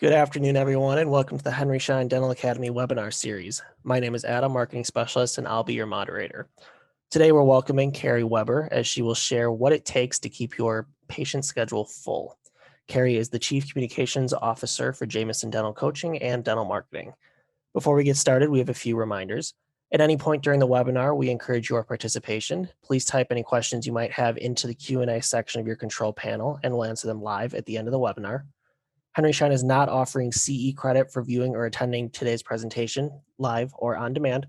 Good afternoon, everyone, and welcome to the Henry Schein Dental Academy webinar series. My name is Adam, Marketing Specialist, and I'll be your moderator. Today, we're welcoming Carrie Webber as she will share what it takes to keep your patient schedule full. Carrie is the Chief Communications Officer for Jameson Dental Coaching and Dental Marketing. Before we get started, we have a few reminders. At any point during the webinar, we encourage your participation. Please type any questions you might have into the Q&A section of your control panel, and we'll answer them live at the end of the webinar. Henry Schein is not offering CE credit for viewing or attending today's presentation, live or on demand.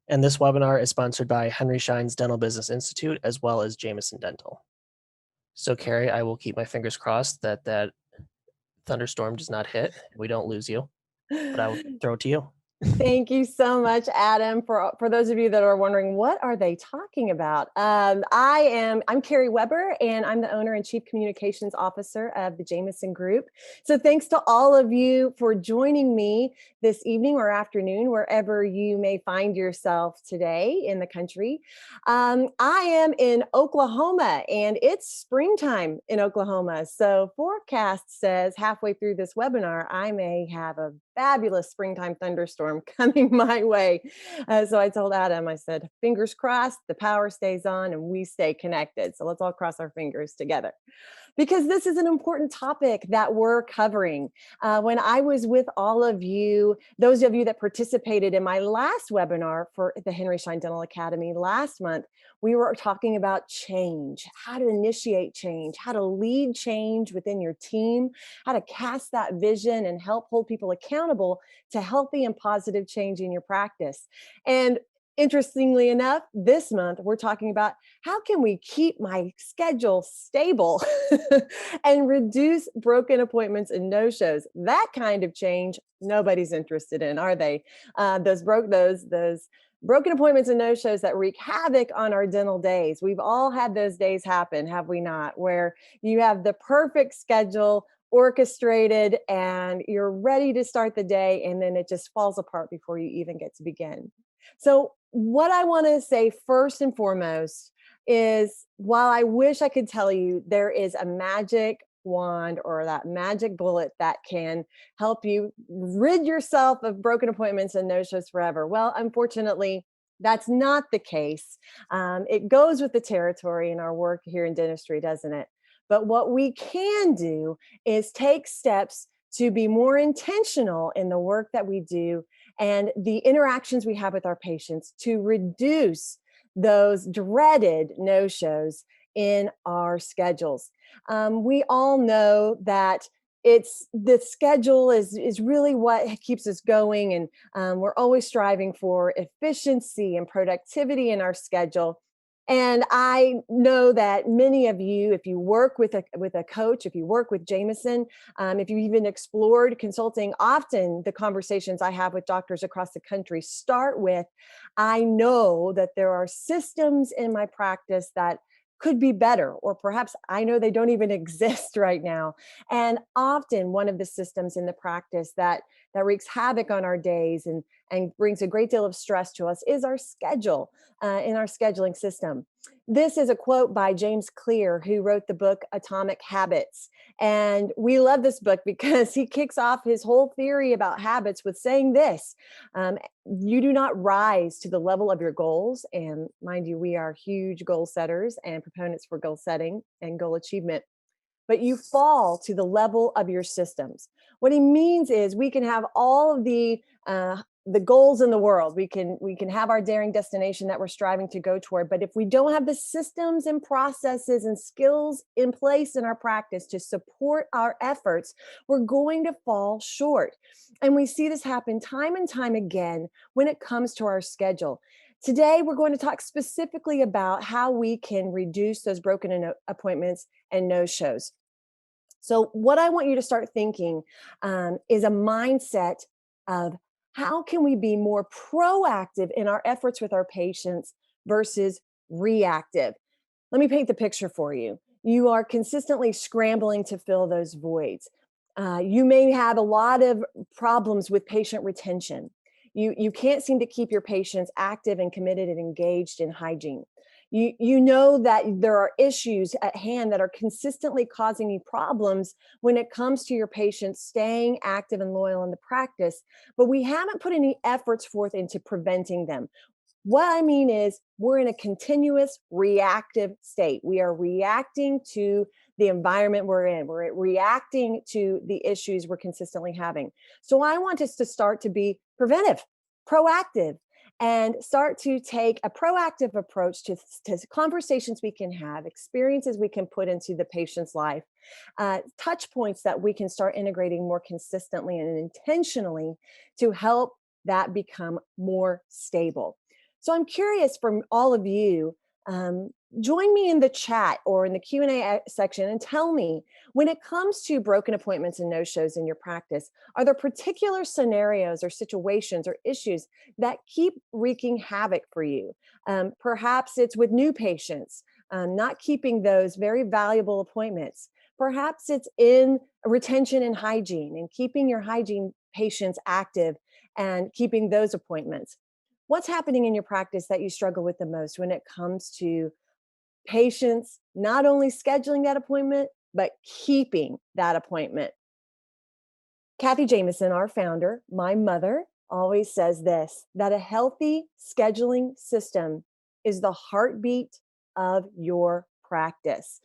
And this webinar is sponsored by Henry Schein's Dental Business Institute, as well as Jameson Dental. So Carrie, I will keep my fingers crossed that thunderstorm does not hit. We don't lose you, but I will throw it to you. Thank you so much, Adam. For those of you that are wondering, what are they talking about? I'm Carrie Webber, and I'm the owner and Chief Communications Officer of the Jameson Group. So thanks to all of you for joining me this evening or afternoon, wherever you may find yourself today in the country. I am in Oklahoma, and it's springtime in Oklahoma. So forecast says halfway through this webinar, I may have a fabulous springtime thunderstorm coming my way. So I told Adam, I said, fingers crossed, the power stays on and we stay connected. So let's all cross our fingers together, because this is an important topic that we're covering. When I was with all of you, those of you that participated in my last webinar for the Henry Schein Dental Academy last month, we were talking about change, how to initiate change, how to lead change within your team, how to cast that vision and help hold people accountable to healthy and positive change in your practice. And interestingly enough, this month we're talking about how can we keep my schedule stable and reduce broken appointments and no-shows. That kind of change nobody's interested in, are they? Those broken appointments and no-shows that wreak havoc on our dental days. We've all had those days happen, have we not? Where you have the perfect schedule orchestrated and you're ready to start the day, and then it just falls apart before you even get to begin. So what I want to say first and foremost is, while I wish I could tell you there is a magic wand or that magic bullet that can help you rid yourself of broken appointments and no-shows forever, well, unfortunately, that's not the case. It goes with the territory in our work here in dentistry, doesn't it? But what we can do is take steps to be more intentional in the work that we do and the interactions we have with our patients to reduce those dreaded no-shows in our schedules. We all know that the schedule is really what keeps us going, and we're always striving for efficiency and productivity in our schedule. And I know that many of you, if you work with a coach, if you work with Jameson, if you even explored consulting, often the conversations I have with doctors across the country start with, I know that there are systems in my practice that could be better, or perhaps I know they don't even exist right now. And often one of the systems in the practice that wreaks havoc on our days and brings a great deal of stress to us is our schedule, in our scheduling system. This is a quote by James Clear, who wrote the book Atomic Habits. And we love this book because he kicks off his whole theory about habits with saying this: you do not rise to the level of your goals. And mind you, we are huge goal setters and proponents for goal setting and goal achievement, but you fall to the level of your systems. What he means is we can have all of the goals in the world. We can have our daring destination that we're striving to go toward. But if we don't have the systems and processes and skills in place in our practice to support our efforts, we're going to fall short. And we see this happen time and time again when it comes to our schedule. Today, we're going to talk specifically about how we can reduce those broken appointments and no-shows. So what I want you to start thinking is a mindset of, how can we be more proactive in our efforts with our patients versus reactive? Let me paint the picture for you. You are consistently scrambling to fill those voids. You may have a lot of problems with patient retention. You can't seem to keep your patients active and committed and engaged in hygiene. You know that there are issues at hand that are consistently causing you problems when it comes to your patients staying active and loyal in the practice, but we haven't put any efforts forth into preventing them. What I mean is, we're in a continuous reactive state. We are reacting to the environment we're in. We're reacting to the issues we're consistently having. So I want us to start to be preventive, proactive, and start to take a proactive approach to conversations we can have, experiences we can put into the patient's life, touch points that we can start integrating more consistently and intentionally to help that become more stable. So I'm curious from all of you, um, join me in the chat or in the Q&A section and tell me, when it comes to broken appointments and no-shows in your practice, are there particular scenarios or situations or issues that keep wreaking havoc for you? Perhaps it's with new patients, not keeping those very valuable appointments. Perhaps it's in retention and hygiene and keeping your hygiene patients active and keeping those appointments. What's happening in your practice that you struggle with the most when it comes to patients not only scheduling that appointment, but keeping that appointment? Kathy Jameson, our founder, my mother, always says this, that a healthy scheduling system is the heartbeat of your practice.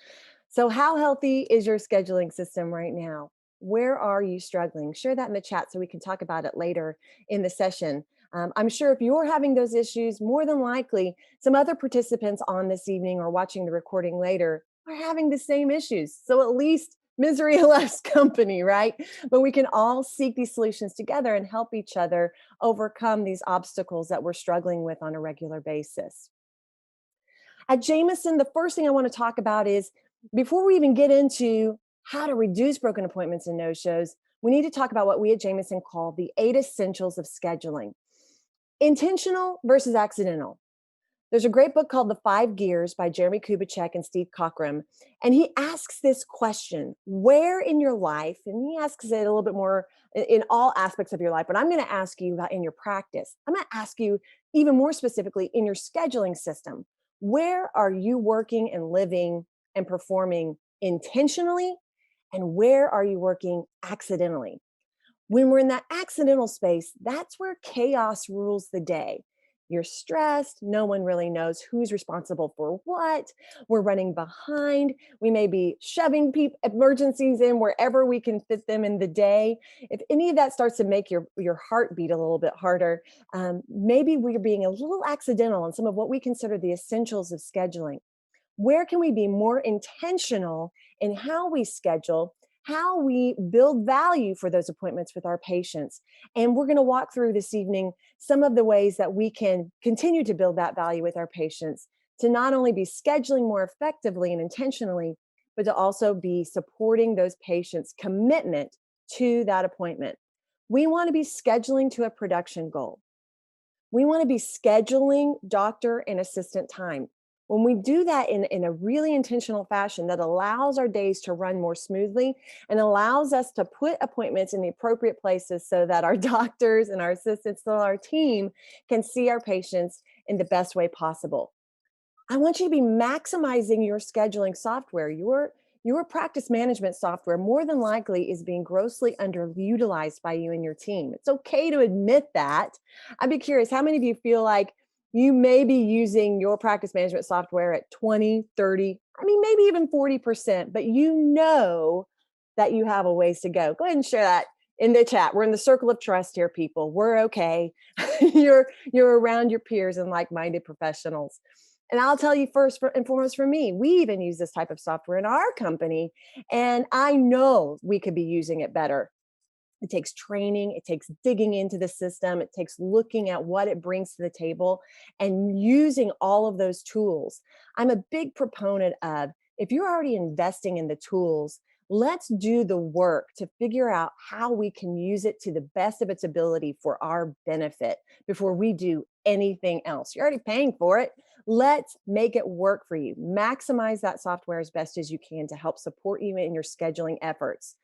So, how healthy is your scheduling system right now? Where are you struggling? Share that in the chat so we can talk about it later in the session. I'm sure if you're having those issues, more than likely, some other participants on this evening or watching the recording later are having the same issues. So, at least misery loves company, right? But we can all seek these solutions together and help each other overcome these obstacles that we're struggling with on a regular basis. At Jameson, the first thing I want to talk about is, before we even get into how to reduce broken appointments and no shows, we need to talk about what we at Jameson call the 8 essentials of scheduling: intentional versus accidental. There's a great book called The 5 Gears by Jeremy Kubicek and Steve Cockram. And he asks this question: where in your life, and he asks it a little bit more in all aspects of your life, but I'm going to ask you about in your practice. I'm going to ask you even more specifically in your scheduling system. Where are you working and living and performing intentionally? And where are you working accidentally? When we're in that accidental space, that's where chaos rules the day. You're stressed. No one really knows who's responsible for what. We're running behind. We may be shoving emergencies in wherever we can fit them in the day. If any of that starts to make your heart beat a little bit harder, maybe we're being a little accidental on some of what we consider the essentials of scheduling. Where can we be more intentional in how we schedule, how we build value for those appointments with our patients? And we're going to walk through this evening some of the ways that we can continue to build that value with our patients, to not only be scheduling more effectively and intentionally, but to also be supporting those patients' commitment to that appointment. We want to be scheduling to a production goal. We want to be scheduling doctor and assistant time. When we do that in a really intentional fashion, that allows our days to run more smoothly and allows us to put appointments in the appropriate places so that our doctors and our assistants and our team can see our patients in the best way possible. I want you to be maximizing your scheduling software. Your practice management software more than likely is being grossly underutilized by you and your team. It's okay to admit that. I'd be curious, how many of you feel like you may be using your practice management software at 20, 30, I mean, maybe even 40%, but you know that you have a ways to go? Go ahead and share that in the chat. We're in the circle of trust here, people. We're okay. You're around your peers and like-minded professionals. And I'll tell you first and foremost, for me, we even use this type of software in our company, and I know we could be using it better. It takes training, it takes digging into the system, it takes looking at what it brings to the table and using all of those tools. I'm a big proponent of, if you're already investing in the tools, let's do the work to figure out how we can use it to the best of its ability for our benefit before we do anything else. You're already paying for it. Let's make it work for you. Maximize that software as best as you can to help support you in your scheduling efforts.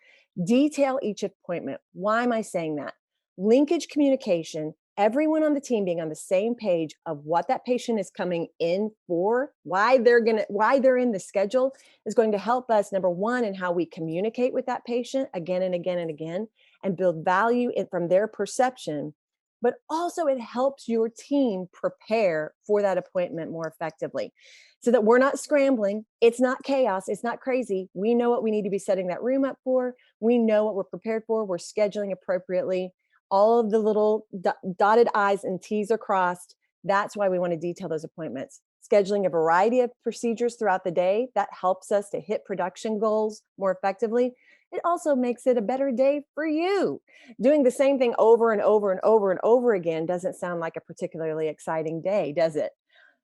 Detail each appointment. Why am I saying that? Linkage communication everyone on the team being on the same page of what that patient is coming in for, why they're in the schedule is going to help us, number one, in how we communicate with that patient again and again and again, and build value from their perception. But also it helps your team prepare for that appointment more effectively so that we're not scrambling. It's not chaos. It's not crazy. We know what we need to be setting that room up for. We know what we're prepared for. We're scheduling appropriately. All of the little dotted I's and T's are crossed. That's why we want to detail those appointments. Scheduling a variety of procedures throughout the day, that helps us to hit production goals more effectively. It also makes it a better day for you. Doing the same thing over and over and over and over again doesn't sound like a particularly exciting day, does it?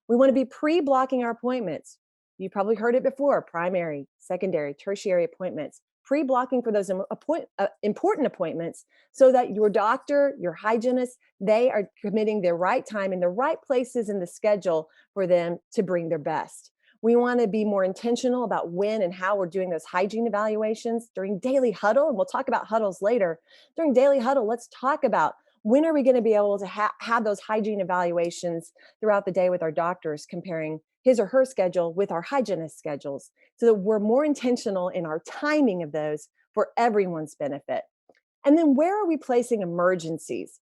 We want to be pre-blocking our appointments. You probably heard it before: primary, secondary, tertiary appointments. Pre-blocking for those important appointments so that your doctor, your hygienist, they are committing the right time in the right places in the schedule for them to bring their best. We want to be more intentional about when and how we're doing those hygiene evaluations during daily huddle. And we'll talk about huddles later. During daily huddle, let's talk about when are we going to be able to have those hygiene evaluations throughout the day with our doctors, comparing his or her schedule with our hygienist schedules, so that we're more intentional in our timing of those for everyone's benefit. And then where are we placing emergencies?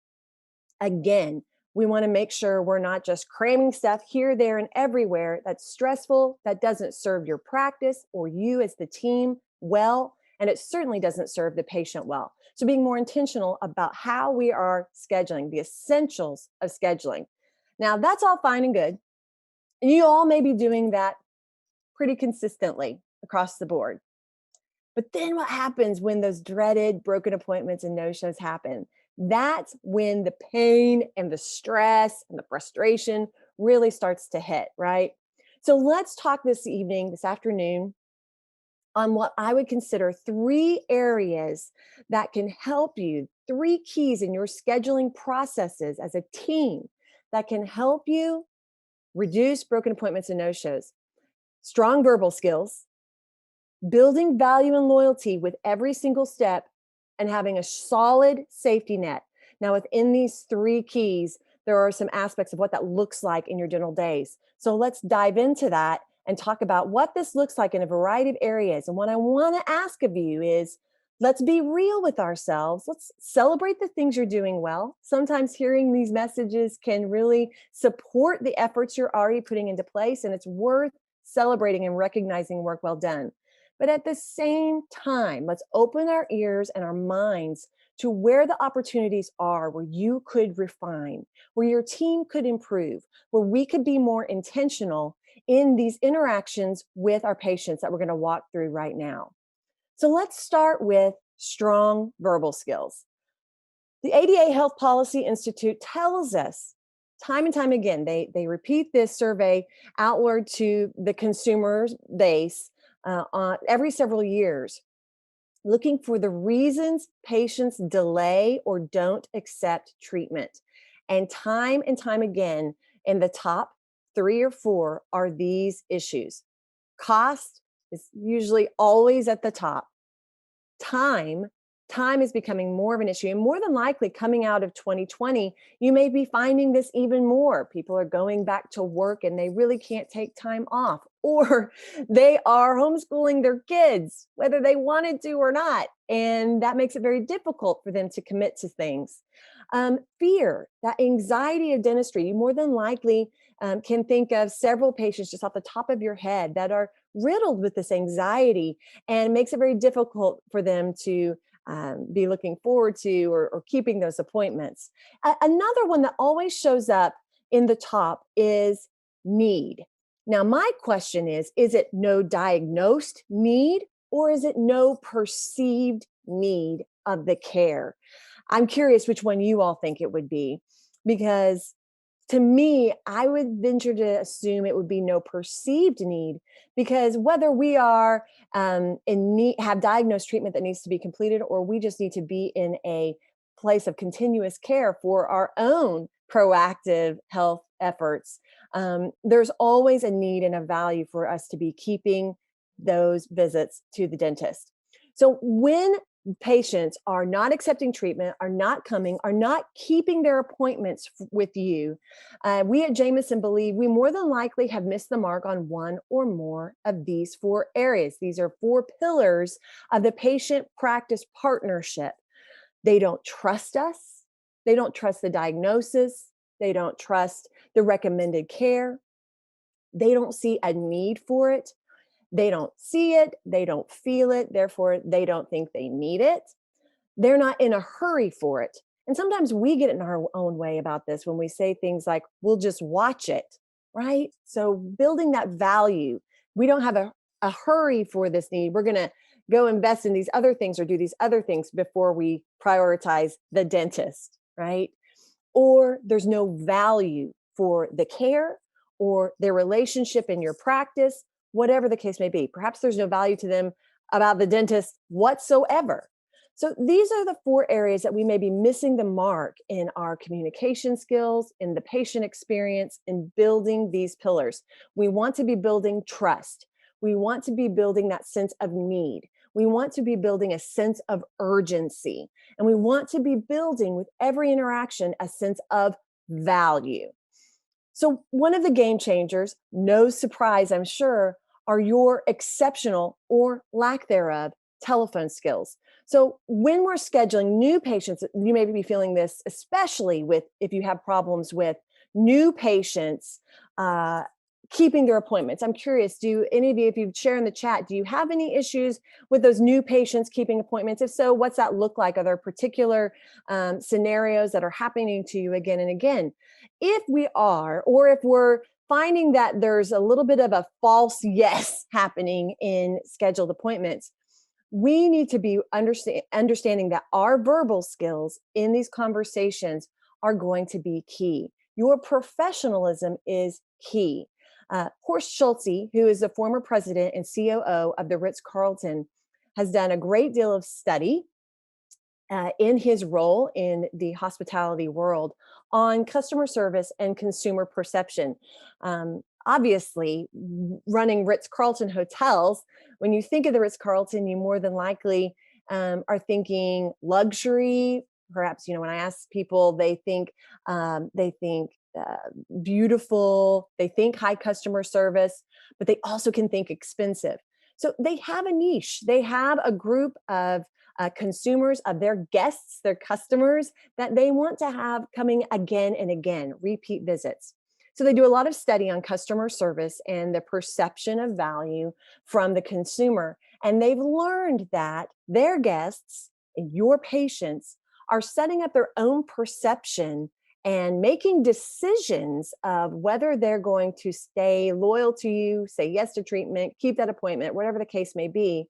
Again, we want to make sure we're not just cramming stuff here, there, and everywhere that's stressful, that doesn't serve your practice or you as the team well, and it certainly doesn't serve the patient well. So being more intentional about how we are scheduling, the essentials of scheduling. Now, that's all fine and good. You all may be doing that pretty consistently across the board. But then what happens when those dreaded broken appointments and no-shows happen? That's when the pain and the stress and the frustration really starts to hit, right? So let's talk this afternoon, on what I would consider 3 areas that can help you, 3 keys in your scheduling processes as a team that can help you reduce broken appointments and no-shows. Strong verbal skills, building value and loyalty with every single step, and having a solid safety net. Now, within these 3 keys, there are some aspects of what that looks like in your dental days. So let's dive into that and talk about what this looks like in a variety of areas. And what I want to ask of you is, let's be real with ourselves. Let's celebrate the things you're doing well. Sometimes hearing these messages can really support the efforts you're already putting into place, and it's worth celebrating and recognizing work well done. But at the same time, let's open our ears and our minds to where the opportunities are, where you could refine, where your team could improve, where we could be more intentional in these interactions with our patients that we're going to walk through right now. So let's start with strong verbal skills. The ADA Health Policy Institute tells us time and time again, they repeat this survey outward to the consumer base every several years, looking for the reasons patients delay or don't accept treatment. And time again, in the top 3 or 4 are these issues. Cost is usually always at the top. Time is becoming more of an issue, and more than likely coming out of 2020, you may be finding this even more. People are going back to work and they really can't take time off, or they are homeschooling their kids whether they wanted to or not, and that makes it very difficult for them to commit to things. Fear, that anxiety of dentistry, you more than likely can think of several patients just off the top of your head that are riddled with this anxiety, and makes it very difficult for them to be looking forward to or keeping those appointments. Another one that always shows up in the top is need. Now, my question is it no diagnosed need, or is it no perceived need of the care? I'm curious which one you all think it would be, because to me, I would venture to assume it would be no perceived need, because whether we are in need, have diagnosed treatment that needs to be completed, or we just need to be in a place of continuous care for our own proactive health efforts, there's always a need and a value for us to be keeping those visits to the dentist. So when patients are not accepting treatment, are not coming, are not keeping their appointments with you, we at Jameson believe we more than likely have missed the mark on one or more of these four areas. These are four pillars of the patient practice partnership. They don't trust us. They don't trust the diagnosis. They don't trust the recommended care. They don't see a need for it. They don't see it. They don't feel it. Therefore, they don't think they need it. They're not in a hurry for it. And sometimes we get in our own way about this when we say things like, we'll just watch it, right? So building that value, we don't have a hurry for this need. We're going to go invest in these other things or do these other things before we prioritize the dentist, right? Or there's no value for the care or their relationship in your practice, whatever the case may be. Perhaps there's no value to them about the dentist whatsoever. So these are the four areas that we may be missing the mark in our communication skills, in the patient experience, in building these pillars. We want to be building trust. We want to be building that sense of need. We want to be building a sense of urgency. And we want to be building with every interaction a sense of value. So one of the game changers, no surprise, I'm sure, are your exceptional or lack thereof telephone skills. So when we're scheduling new patients, you may be feeling this, especially with if you have problems with new patients keeping their appointments. I'm curious, do any of you, if you share in the chat, do you have any issues with those new patients keeping appointments? If so, what's that look like? Are there particular scenarios that are happening to you again and again? If we are, or if we're finding that there's a little bit of a false yes happening in scheduled appointments, we need to be understanding that our verbal skills in these conversations are going to be key. Your professionalism is key. Horst Schulze, who is the former president and COO of the Ritz-Carlton, has done a great deal of study in his role in the hospitality world on customer service and consumer perception. Obviously, running Ritz-Carlton hotels, when you think of the Ritz-Carlton, you more than likely are thinking luxury. Perhaps, when I ask people, they think beautiful, they think high customer service, but they also can think expensive. So they have a niche. They have a group of consumers, of their guests, their customers that they want to have coming again and again, repeat visits. So they do a lot of study on customer service and the perception of value from the consumer. And they've learned that their guests and your patients are setting up their own perception and making decisions of whether they're going to stay loyal to you, say yes to treatment, keep that appointment, whatever the case may be,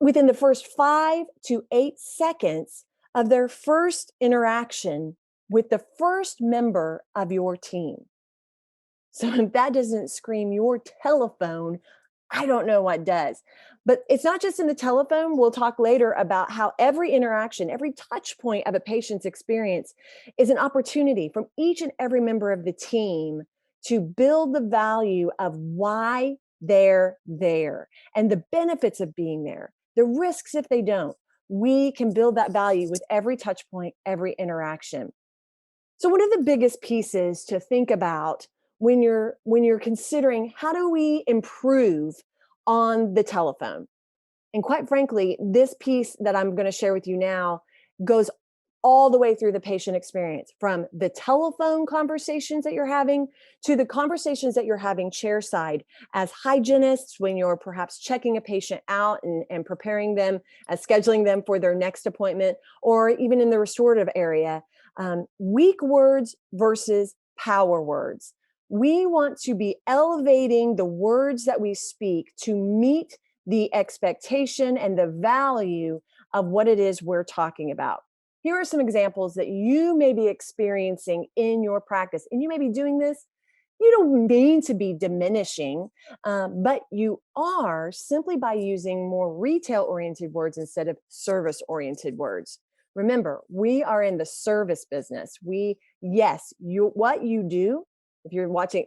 within the first 5 to 8 seconds of their first interaction with the first member of your team. So if that doesn't scream your telephone, I don't know what does. But it's not just in the telephone. We'll talk later about how every interaction, every touch point of a patient's experience is an opportunity from each and every member of the team to build the value of why they're there and the benefits of being there, the risks if they don't. We can build that value with every touch point, every interaction. So one of the biggest pieces to think about when you're considering how do we improve on the telephone, and quite frankly, this piece that I'm going to share with you now goes all the way through the patient experience, from the telephone conversations that you're having to the conversations that you're having chairside as hygienists when you're perhaps checking a patient out and preparing them, scheduling them for their next appointment, or even in the restorative area. Weak words versus power words. We want to be elevating the words that we speak to meet the expectation and the value of what it is we're talking about. Here are some examples that you may be experiencing in your practice, and you may be doing this. You don't mean to be diminishing, but you are simply by using more retail-oriented words instead of service-oriented words. Remember, we are in the service business. What you do, if you're watching,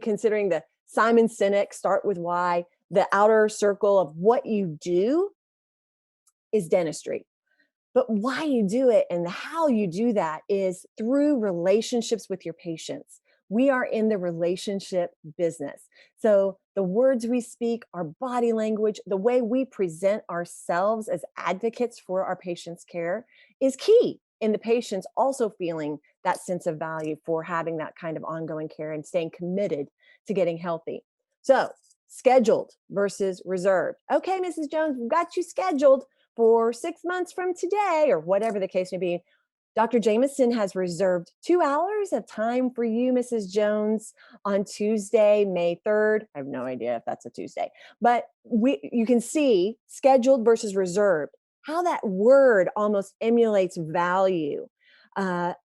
considering the Simon Sinek, start with why, the outer circle of what you do, is dentistry. But why you do it and how you do that is through relationships with your patients. We are in the relationship business. So the words we speak, our body language, the way we present ourselves as advocates for our patients' care is key in the patients also feeling that sense of value for having that kind of ongoing care and staying committed to getting healthy. So, scheduled versus reserved. Okay, Mrs. Jones, we've got you scheduled for 6 months from today, or whatever the case may be. Dr. Jameson has reserved 2 hours of time for you, Mrs. Jones, on Tuesday, May 3rd. I have no idea if that's a Tuesday, but you can see scheduled versus reserved, how that word almost emulates value.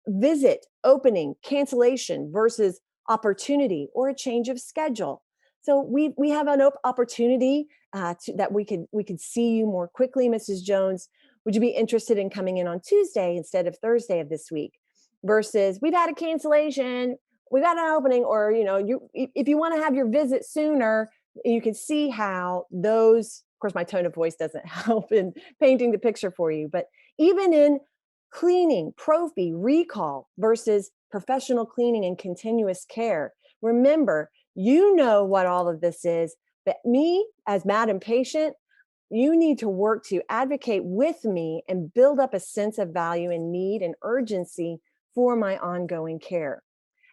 Visit, opening, cancellation versus opportunity or a change of schedule. So we have an opportunity that we could see you more quickly, Mrs. Jones. Would you be interested in coming in on Tuesday instead of Thursday of this week? Versus we've had a cancellation, we got an opening, or if you want to have your visit sooner, you can see how those. Of course, my tone of voice doesn't help in painting the picture for you, but even in cleaning, prophy, recall versus professional cleaning and continuous care. Remember, you know what all of this is, but me as Madam Patient, you need to work to advocate with me and build up a sense of value and need and urgency for my ongoing care.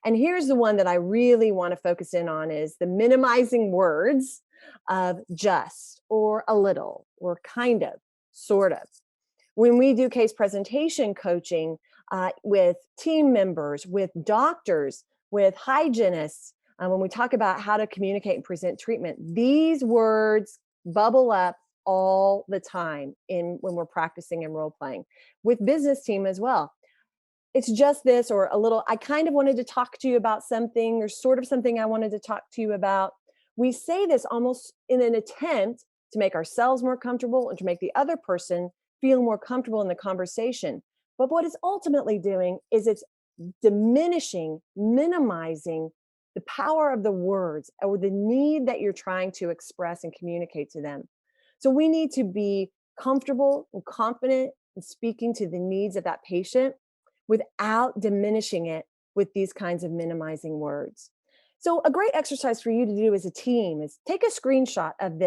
And here's the one that I really want to focus in on is the minimizing words of just or a little or kind of, sort of. When we do case presentation coaching with team members, with doctors, with hygienists, when we talk about how to communicate and present treatment, these words bubble up all the time when we're practicing and role playing with business team as well. It's just this or a little, I kind of wanted to talk to you about something or sort of something I wanted to talk to you about. We say this almost in an attempt to make ourselves more comfortable and to make the other person feel more comfortable in the conversation. But what it's ultimately doing is it's diminishing, minimizing the power of the words or the need that you're trying to express and communicate to them. So we need to be comfortable and confident in speaking to the needs of that patient without diminishing it with these kinds of minimizing words. So a great exercise for you to do as a team is take a screenshot of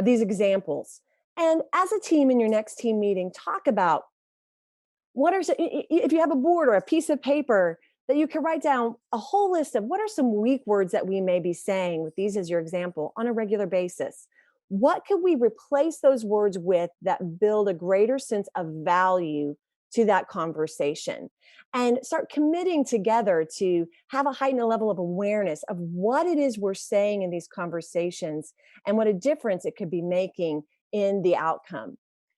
these examples. And as a team in your next team meeting, talk about if you have a board or a piece of paper that you can write down a whole list of what are some weak words that we may be saying with these as your example on a regular basis. What could we replace those words with that build a greater sense of value to that conversation? And start committing together to have a heightened level of awareness of what it is we're saying in these conversations and what a difference it could be making in the outcome.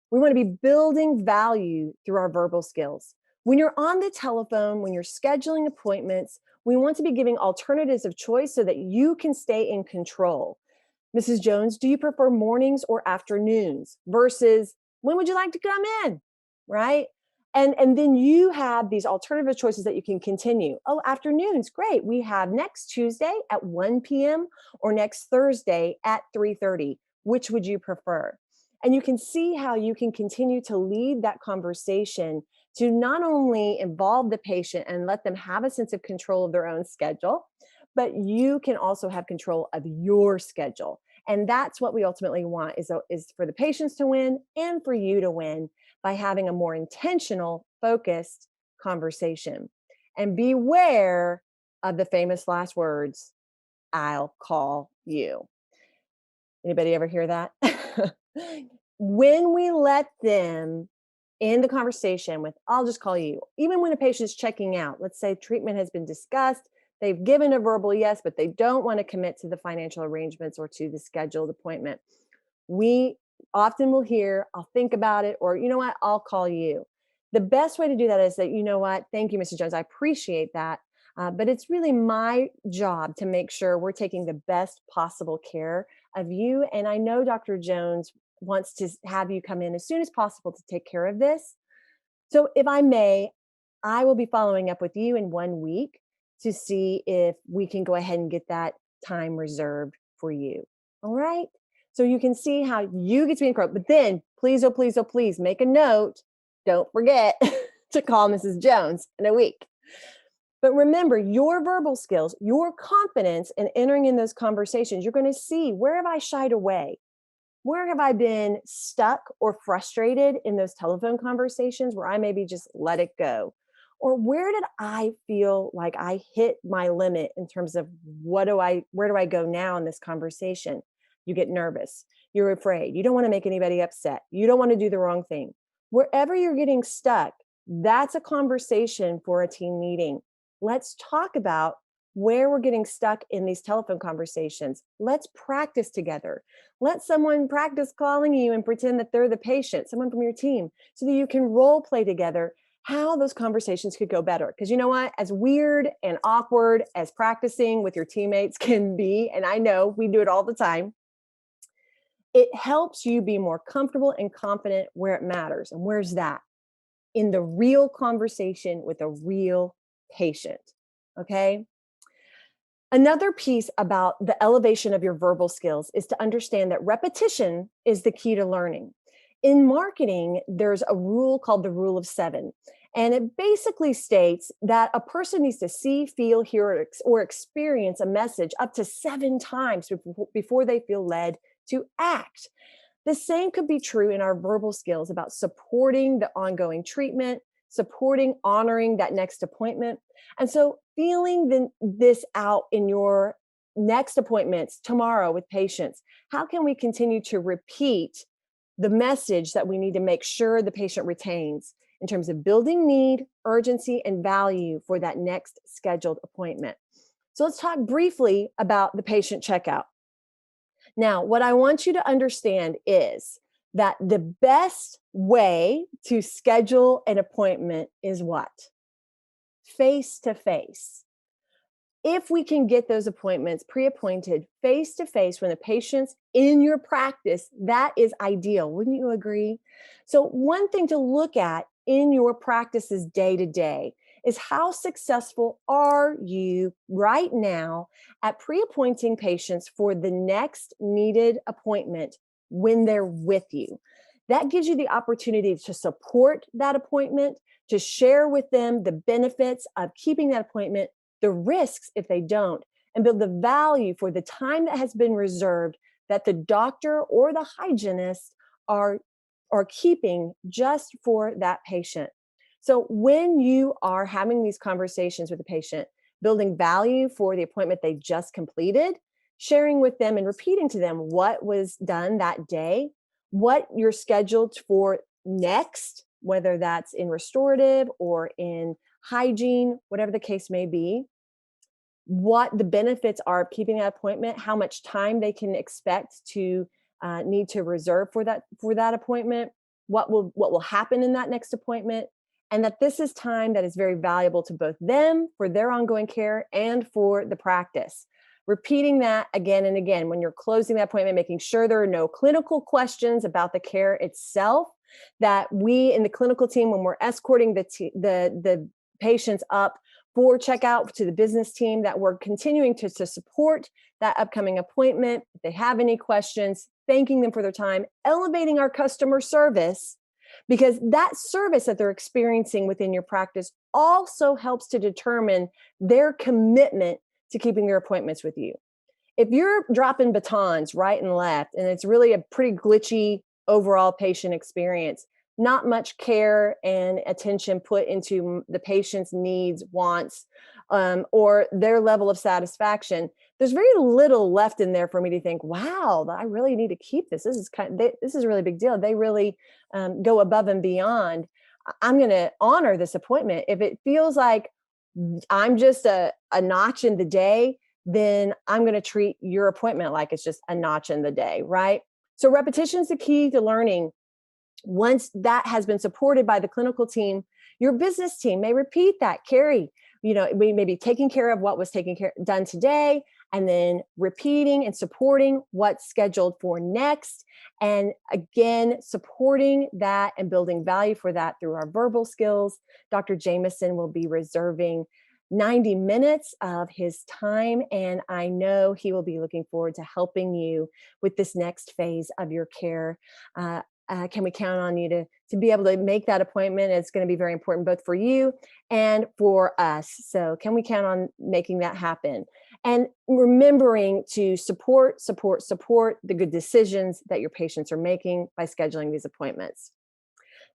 We want to be building value through our verbal skills. When you're on the telephone, when you're scheduling appointments, we want to be giving alternatives of choice so that you can stay in control. Mrs. Jones, do you prefer mornings or afternoons? Versus when would you like to come in? Right? And then you have these alternative choices that you can continue. Oh, afternoons, great. We have next Tuesday at 1 p.m. or next Thursday at 3:30. Which would you prefer? And you can see how you can continue to lead that conversation to not only involve the patient and let them have a sense of control of their own schedule, but you can also have control of your schedule. And that's what we ultimately want is for the patients to win and for you to win by having a more intentional, focused conversation. And beware of the famous last words, I'll call you. Anybody ever hear that? When we let them in the conversation with, I'll just call you, even when a patient's checking out, let's say treatment has been discussed, they've given a verbal yes, but they don't want to commit to the financial arrangements or to the scheduled appointment. We often will hear, I'll think about it, or you know what, I'll call you. The best way to do that is that, you know what, thank you, Mrs. Jones, I appreciate that. But it's really my job to make sure we're taking the best possible care of you. And I know Dr. Jones wants to have you come in as soon as possible to take care of this. So if I may, I will be following up with you in 1 week to see if we can go ahead and get that time reserved for you. All right. So you can see how you get to be in control. But then please, oh, please, oh, please make a note. Don't forget to call Mrs. Jones in a week. But remember, your verbal skills, your confidence in entering in those conversations, you're going to see, where have I shied away? Where have I been stuck or frustrated in those telephone conversations where I maybe just let it go? Or where did I feel like I hit my limit in terms of where do I go now in this conversation? You get nervous. You're afraid. You don't want to make anybody upset. You don't want to do the wrong thing. Wherever you're getting stuck, that's a conversation for a team meeting. Let's talk about where we're getting stuck in these telephone conversations. Let's practice together. Let someone practice calling you and pretend that they're the patient, someone from your team, so that you can role play together how those conversations could go better. Because you know what? As weird and awkward as practicing with your teammates can be, and I know we do it all the time, it helps you be more comfortable and confident where it matters. And where's that? In the real conversation with a real patient. Okay. Another piece about the elevation of your verbal skills is to understand that repetition is the key to learning. In marketing, there's a rule called the rule of 7. And it basically states that a person needs to see, feel, hear, or experience a message up to 7 times before they feel led to act. The same could be true in our verbal skills about supporting the ongoing treatment, supporting, honoring that next appointment. And so feeling this out in your next appointments tomorrow with patients, how can we continue to repeat the message that we need to make sure the patient retains in terms of building need, urgency, and value for that next scheduled appointment? So let's talk briefly about the patient checkout. Now, what I want you to understand is that the best way to schedule an appointment is what? Face to face. If we can get those appointments pre-appointed face to face when the patient's in your practice, that is ideal. Wouldn't you agree? So one thing to look at in your practices day to day is how successful are you right now at pre-appointing patients for the next needed appointment when they're with you. That gives you the opportunity to support that appointment, to share with them the benefits of keeping that appointment, the risks if they don't, and build the value for the time that has been reserved that the doctor or the hygienist are keeping just for that patient. So when you are having these conversations with the patient, building value for the appointment they just completed, sharing with them and repeating to them what was done that day, what you're scheduled for next, whether that's in restorative or in hygiene, whatever the case may be, what the benefits are of keeping that appointment, how much time they can expect to need to reserve for that appointment, what will happen in that next appointment, and that this is time that is very valuable to both them for their ongoing care and for the practice. Repeating that again and again when you're closing that appointment, making sure there are no clinical questions about the care itself, that we in the clinical team, when we're escorting the patients up for checkout to the business team, that we're continuing to support that upcoming appointment. If they have any questions, thanking them for their time, elevating our customer service, because that service that they're experiencing within your practice also helps to determine their commitment to keeping their appointments with you. If you're dropping batons right and left, and it's really a pretty glitchy overall patient experience, not much care and attention put into the patient's needs, wants, or their level of satisfaction, there's very little left in there for me to think, wow, I really need to keep this. This is a really big deal. They really go above and beyond. I'm going to honor this appointment. If it feels like I'm just a notch in the day, then I'm going to treat your appointment like it's just a notch in the day, right? So repetition is the key to learning. Once that has been supported by the clinical team, your business team may repeat that. Carrie, we may be taking care of what was done today, and then repeating and supporting what's scheduled for next. And again, supporting that and building value for that through our verbal skills. Dr. Jameson will be reserving 90 minutes of his time, and I know he will be looking forward to helping you with this next phase of your care. Can we count on you to be able to make that appointment? It's going to be very important both for you and for us. So can we count on making that happen? And remembering to support the good decisions that your patients are making by scheduling these appointments.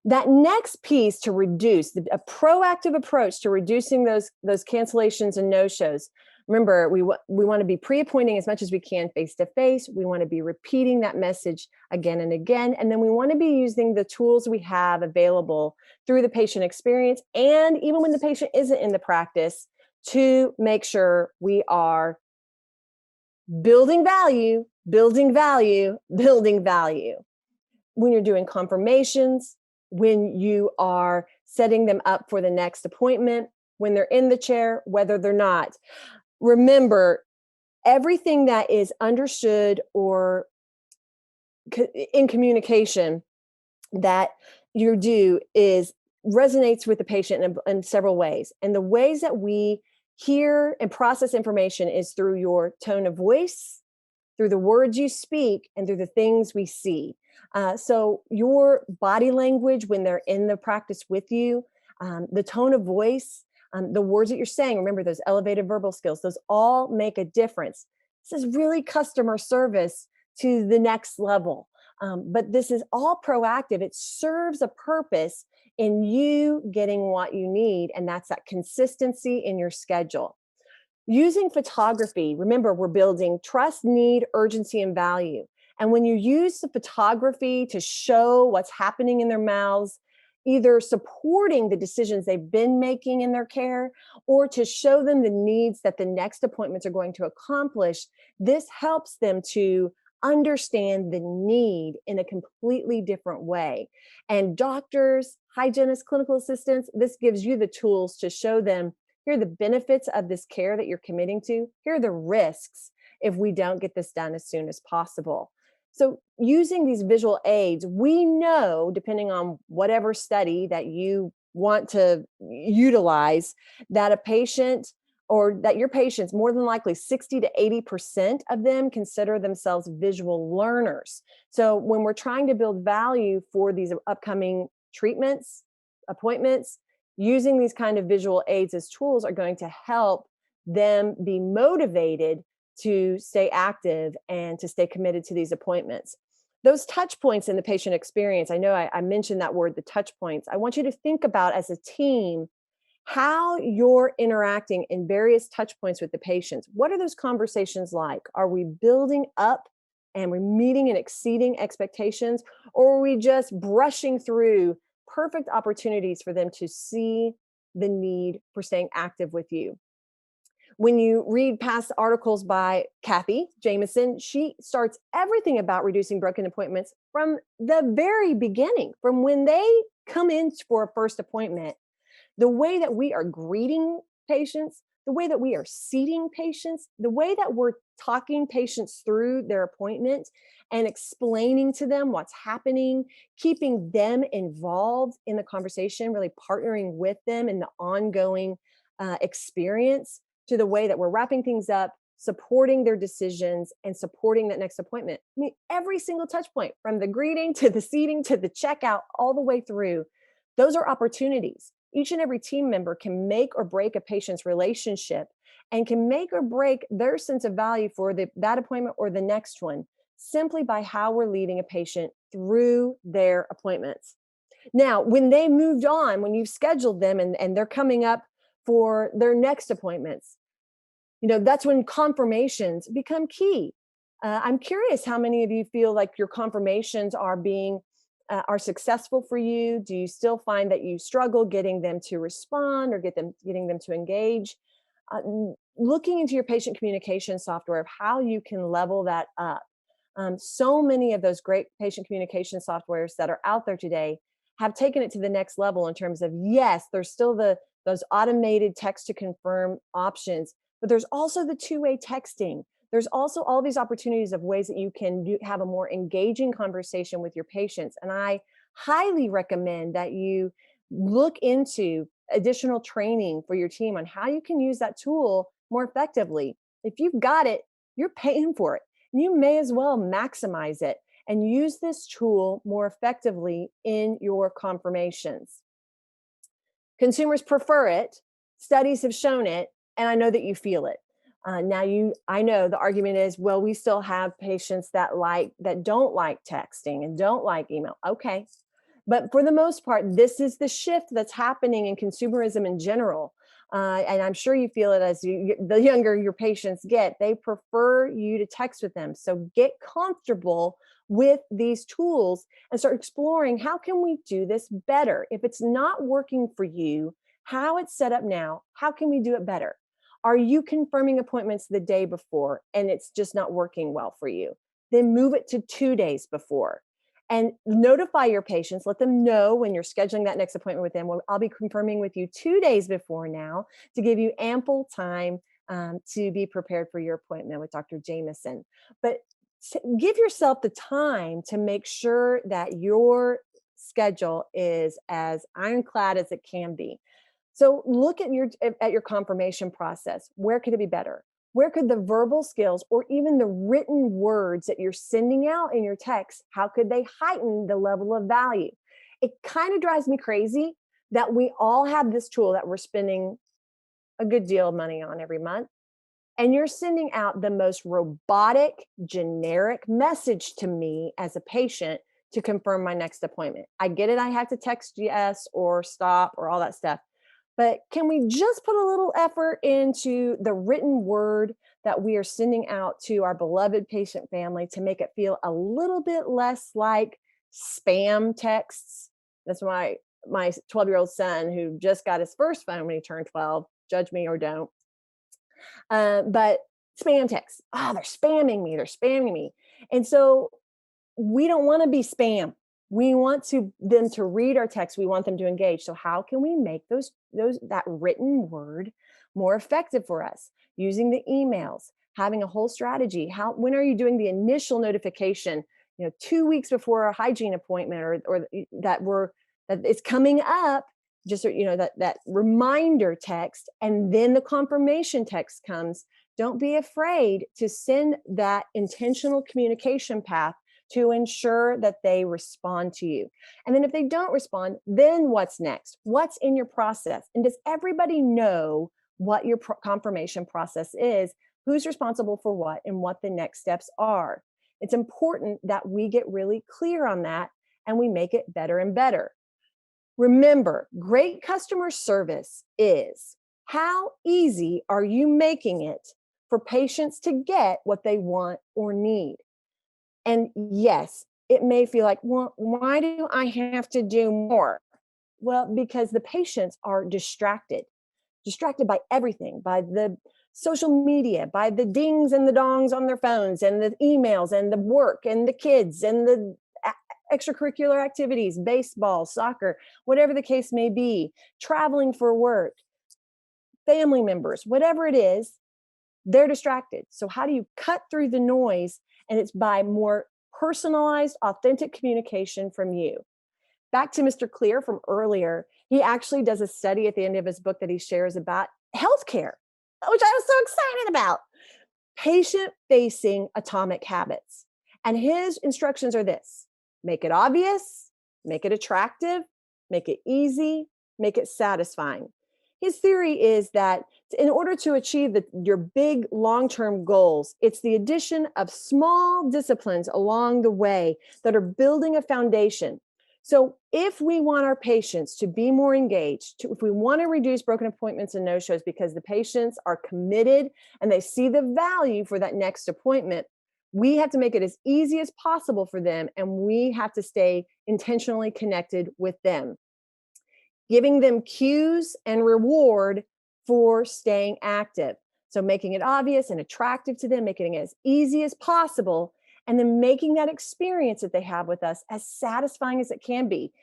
That next piece to reduce a proactive approach to reducing those cancellations and no-shows. Remember, we want to be pre-appointing as much as we can face to face. We want to be repeating that message again and again, and then we want to be using the tools we have available through the patient experience, and even when the patient isn't in the practice, to make sure we are building value, building value, building value. When you're doing confirmations, when you are setting them up for the next appointment, when they're in the chair, whether they're not. Remember, everything that is understood or in communication that you do resonates with the patient in several ways. And the ways that we hear and process information is through your tone of voice, through the words you speak, and through the things we see. So your body language when they're in the practice with you, the tone of voice, the words that you're saying, remember those elevated verbal skills, those all make a difference. This is really customer service to the next level. But this is all proactive. It serves a purpose in you getting what you need, and that's that consistency in your schedule. Using photography, remember, we're building trust, need, urgency, and value. And when you use the photography to show what's happening in their mouths, either supporting the decisions they've been making in their care or to show them the needs that the next appointments are going to accomplish, this helps them to understand the need in a completely different way. And doctors, hygienists, clinical assistants, this gives you the tools to show them here are the benefits of this care that you're committing to. Here are the risks if we don't get this done as soon as possible. So using these visual aids, we know, depending on whatever study that you want to utilize, that a patient or that your patients, more than likely 60 to 80% of them consider themselves visual learners. So when we're trying to build value for these upcoming treatments, appointments, using these kind of visual aids as tools are going to help them be motivated to stay active and to stay committed to these appointments. Those touch points in the patient experience, I know I mentioned that word, the touch points. I want you to think about as a team how you're interacting in various touch points with the patients. What are those conversations like? Are we building up and we're meeting and exceeding expectations, or are we just brushing through perfect opportunities for them to see the need for staying active with you? When you read past articles by Kathy Jameson, she starts everything about reducing broken appointments from the very beginning, from when they come in for a first appointment. The way that we are greeting patients, the way that we are seating patients, the way that we're talking patients through their appointment and explaining to them what's happening, keeping them involved in the conversation, really partnering with them in the ongoing experience, to the way that we're wrapping things up, supporting their decisions, and supporting that next appointment. I mean, every single touch point, from the greeting to the seating to the checkout, all the way through, those are opportunities. Each and every team member can make or break a patient's relationship and can make or break their sense of value for that appointment or the next one, simply by how we're leading a patient through their appointments. Now, when they moved on, when you've scheduled them and they're coming up for their next appointments, that's when confirmations become key. I'm curious how many of you feel like your confirmations are successful for you. Do you still find that you struggle getting them to respond or getting them to engage? Looking into your patient communication software of how you can level that up. So many of those great patient communication softwares that are out there today have taken it to the next level in terms of, yes, there's still those automated text to confirm options, but there's also the two-way texting. There's also all these opportunities of ways that you can have a more engaging conversation with your patients. And I highly recommend that you look into additional training for your team on how you can use that tool more effectively. If you've got it, you're paying for it. You may as well maximize it and use this tool more effectively in your confirmations. Consumers prefer it. Studies have shown it, and I know that you feel it. I know the argument is, well, we still have patients that don't like texting and don't like email. Okay, but for the most part, this is the shift that's happening in consumerism in general. And I'm sure you feel it as the younger your patients get, they prefer you to text with them. So get comfortable with these tools and start exploring, how can we do this better? If it's not working for you, how it's set up now, how can we do it better? Are you confirming appointments the day before and it's just not working well for you? Then move it to 2 days before and notify your patients. Let them know when you're scheduling that next appointment with them. Well, I'll be confirming with you 2 days before now to give you ample time to be prepared for your appointment with Dr. Jameson. But give yourself the time to make sure that your schedule is as ironclad as it can be. So look at your confirmation process. Where could it be better? Where could the verbal skills or even the written words that you're sending out in your text, how could they heighten the level of value? It kind of drives me crazy that we all have this tool that we're spending a good deal of money on every month. And you're sending out the most robotic, generic message to me as a patient to confirm my next appointment. I get it. I have to text yes or stop or all that stuff. But can we just put a little effort into the written word that we are sending out to our beloved patient family to make it feel a little bit less like spam texts? That's why my 12-year-old son, who just got his first phone when he turned 12, judge me or don't, but spam texts. They're spamming me. They're spamming me. And so we don't want to be spam. We want them to read our text. We want them to engage. So how can we make that written word more effective for us? Using the emails, having a whole strategy. When are you doing the initial notification? 2 weeks before a hygiene appointment, or that it's coming up. Just that reminder text, and then the confirmation text comes. Don't be afraid to send that intentional communication path to ensure that they respond to you. And then if they don't respond, then what's next? What's in your process? And does everybody know what your confirmation process is? Who's responsible for what and what the next steps are? It's important that we get really clear on that and we make it better and better. Remember, great customer service is, how easy are you making it for patients to get what they want or need? And yes, it may feel like, well, why do I have to do more? Well, because the patients are distracted by everything, by the social media, by the dings and the dongs on their phones, and the emails, and the work, and the kids, and the extracurricular activities, baseball, soccer, whatever the case may be, traveling for work, family members, whatever it is, they're distracted. So how do you cut through the noise? And it's by more personalized, authentic communication from you. Back to Mr. Clear from earlier, he actually does a study at the end of his book that he shares about healthcare, which I was so excited about. Patient-facing atomic habits. And his instructions are this: make it obvious, make it attractive, make it easy, make it satisfying. His theory is that in order to achieve your big long-term goals, it's the addition of small disciplines along the way that are building a foundation. So if we want our patients to be more engaged, if we want to reduce broken appointments and no-shows because the patients are committed and they see the value for that next appointment, we have to make it as easy as possible for them, and we have to stay intentionally connected with them, giving them cues and reward for staying active. So making it obvious and attractive to them, making it as easy as possible, and then making that experience that they have with us as satisfying as it can be.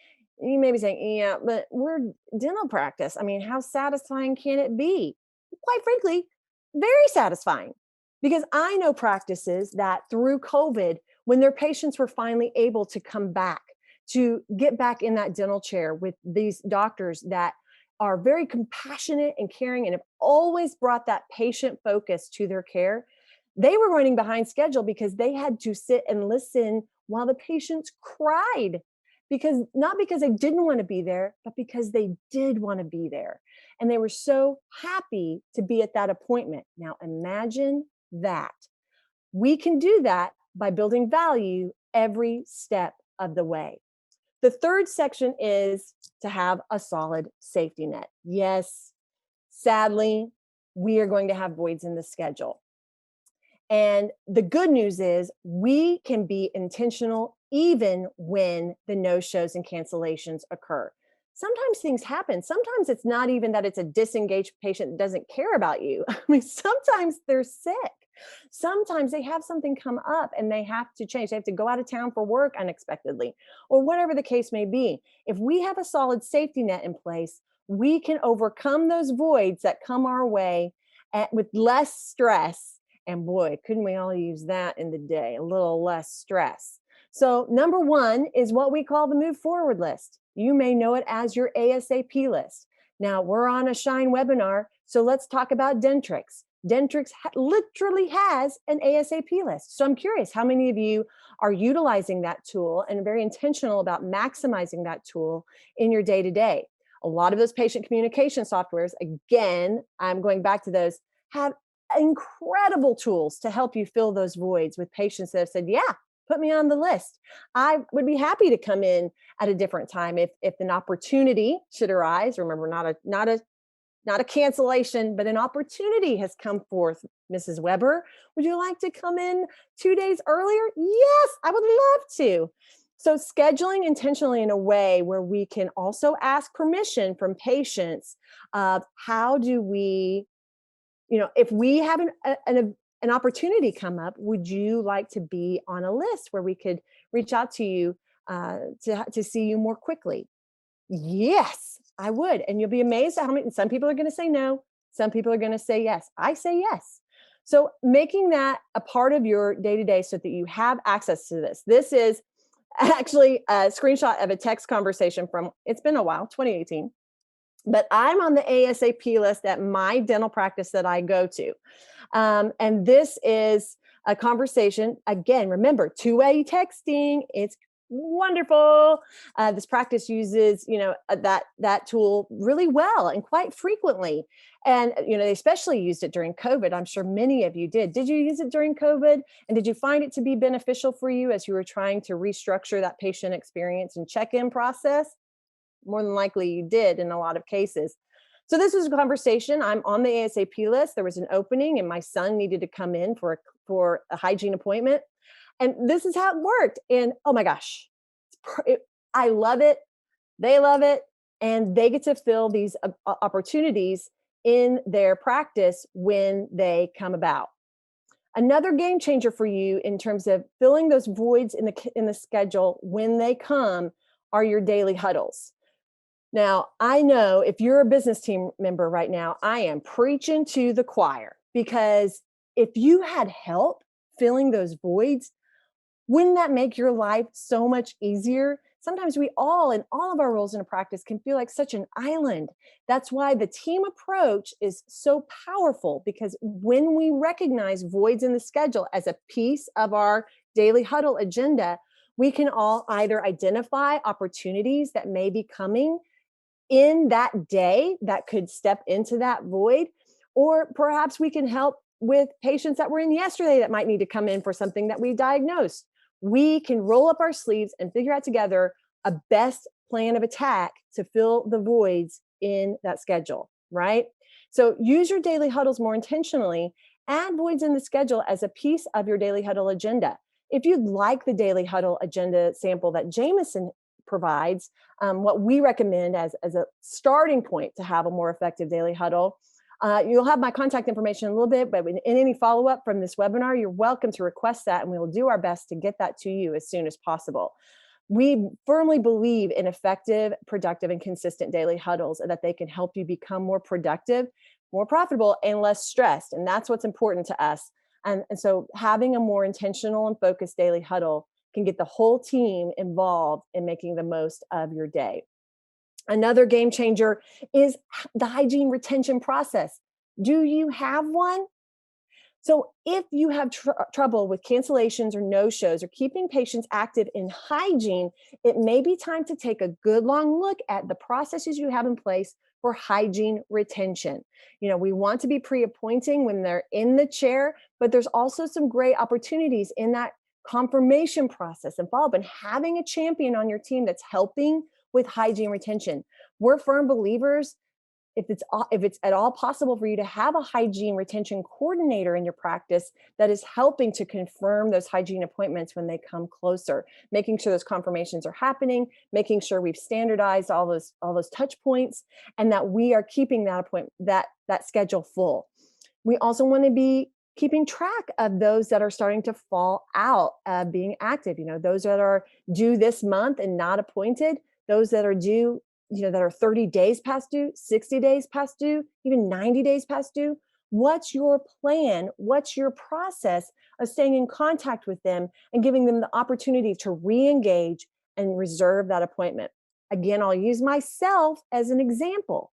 You may be saying, yeah, but we're dental practice. I mean, how satisfying can it be? Quite frankly, very satisfying. Because I know practices that through COVID, when their patients were finally able to come back, to get back in that dental chair with these doctors that are very compassionate and caring and have always brought that patient focus to their care, they were running behind schedule because they had to sit and listen while the patients cried, because not because they didn't want to be there, but because they did want to be there. And they were so happy to be at that appointment. Now imagine that. We can do that by building value every step of the way. The third section is to have a solid safety net. Yes, sadly, we are going to have voids in the schedule. And the good news is we can be intentional even when the no shows and cancellations occur. Sometimes things happen. Sometimes it's not even that it's a disengaged patient that doesn't care about you. I mean, sometimes they're sick. Sometimes they have something come up and they have to change. They have to go out of town for work unexpectedly, or whatever the case may be. If we have a solid safety net in place, we can overcome those voids that come our way with less stress. And boy, couldn't we all use that in the day? A little less stress. So, number one is what we call the move forward list. You may know it as your ASAP list. Now, we're on a Schein webinar, so let's talk about Dentrix. Dentrix literally has an ASAP list. So I'm curious, how many of you are utilizing that tool and very intentional about maximizing that tool in your day to day? A lot of those patient communication softwares, again, I'm going back to those, have incredible tools to help you fill those voids with patients that have said, yeah, put me on the list. I would be happy to come in at a different time if an opportunity should arise. Remember, not a cancellation, but an opportunity has come forth. Mrs. Webber, would you like to come in 2 days earlier? Yes, I would love to. So scheduling intentionally in a way where we can also ask permission from patients of how do we, if we have an opportunity come up, would you like to be on a list where we could reach out to you to see you more quickly? Yes, I would. And you'll be amazed at how many, some people are going to say no. Some people are going to say yes. I say yes. So making that a part of your day to day so that you have access to this. This is actually a screenshot of a text conversation from, it's been a while, 2018. But I'm on the ASAP list at my dental practice that I go to. And this is a conversation. Again, remember, two-way texting. It's wonderful. This practice uses, that tool really well and quite frequently. And, they especially used it during COVID. I'm sure many of you did. Did you use it during COVID? And did you find it to be beneficial for you as you were trying to restructure that patient experience and check-in process? More than likely you did in a lot of cases. So this was a conversation. I'm on the ASAP list. There was an opening and my son needed to come in for a hygiene appointment. And this is how it worked. And oh my gosh, I love it. They love it. And they get to fill these opportunities in their practice when they come about. Another game changer for you in terms of filling those voids in the schedule when they come are your daily huddles. Now, I know if you're a business team member right now, I am preaching to the choir, because if you had help filling those voids, wouldn't that make your life so much easier? Sometimes we all, in all of our roles in a practice, can feel like such an island. That's why the team approach is so powerful, because when we recognize voids in the schedule as a piece of our daily huddle agenda, we can all either identify opportunities that may be coming in that day that could step into that void, or perhaps we can help with patients that were in yesterday that might need to come in for something that we diagnosed. We can roll up our sleeves and figure out together a best plan of attack to fill the voids in that schedule, right? So use your daily huddles more intentionally. Add voids in the schedule as a piece of your daily huddle agenda. If you'd like the daily huddle agenda sample that Jameson provides, what we recommend as a starting point to have a more effective daily huddle. You'll have my contact information in a little bit, but in any follow-up from this webinar, you're welcome to request that, and we will do our best to get that to you as soon as possible. We firmly believe in effective, productive, and consistent daily huddles, and that they can help you become more productive, more profitable, and less stressed. And that's what's important to us. And so having a more intentional and focused daily huddle can get the whole team involved in making the most of your day. Another game changer is the hygiene retention process. Do you have one? So, if you have trouble with cancellations or no shows or keeping patients active in hygiene, it may be time to take a good long look at the processes you have in place for hygiene retention. We want to be pre appointing when they're in the chair, but there's also some great opportunities in that confirmation process and follow up and having a champion on your team that's helping with hygiene retention. We're firm believers if it's at all possible for you to have a hygiene retention coordinator in your practice that is helping to confirm those hygiene appointments when they come closer, making sure those confirmations are happening, making sure we've standardized all those touch points, and that we are keeping that appointment that schedule full. We also want to be keeping track of those that are starting to fall out of being active. Those that are due this month and not appointed, those that are due that are 30 days past due, 60 days past due, even 90 days past due. What's your plan? What's your process of staying in contact with them and giving them the opportunity to re-engage and reserve that appointment? Again, I'll use myself as an example.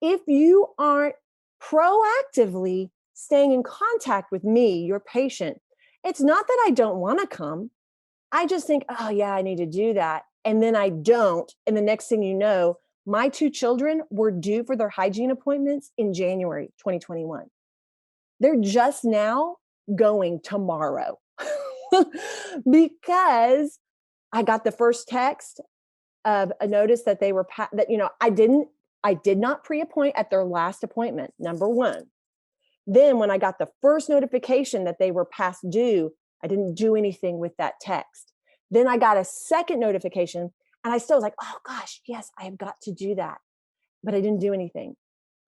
If you aren't proactively staying in contact with me, your patient, it's not that I don't want to come. I just think, oh, yeah, I need to do that. And then I don't. And the next thing you know, my two children were due for their hygiene appointments in January 2021. They're just now going tomorrow because I got the first text of a notice that they were, I did not pre-appoint at their last appointment, number one. Then when I got the first notification that they were past due, I didn't do anything with that text. Then I got a second notification and I still was like, oh gosh, yes, I have got to do that. But I didn't do anything.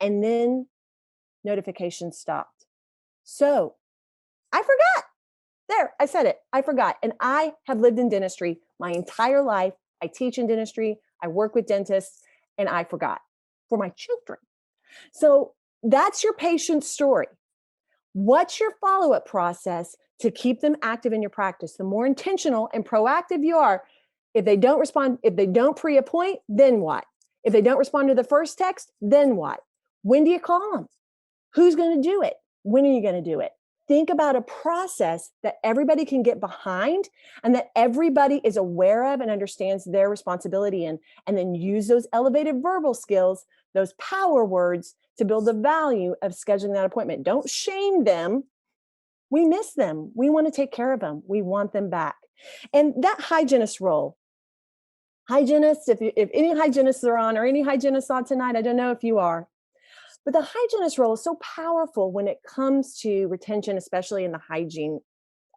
And then notification stopped. So I forgot. There, I said it. I forgot. And I have lived in dentistry my entire life. I teach in dentistry. I work with dentists, and I forgot for my children. So that's your patient's story. What's your follow-up process to keep them active in your practice? The more intentional and proactive you are, if they don't respond, if they don't pre-appoint, then what? If they don't respond to the first text, then what? When do you call them? Who's going to do it? When are you going to do it? Think about a process that everybody can get behind and that everybody is aware of and understands their responsibility in, and then use those elevated verbal skills, those power words to build the value of scheduling that appointment. Don't shame them. We miss them. We want to take care of them. We want them back. And that hygienist role, hygienists, if any hygienists are on or any hygienists on tonight, I don't know if you are, but the hygienist role is so powerful when it comes to retention, especially in the hygiene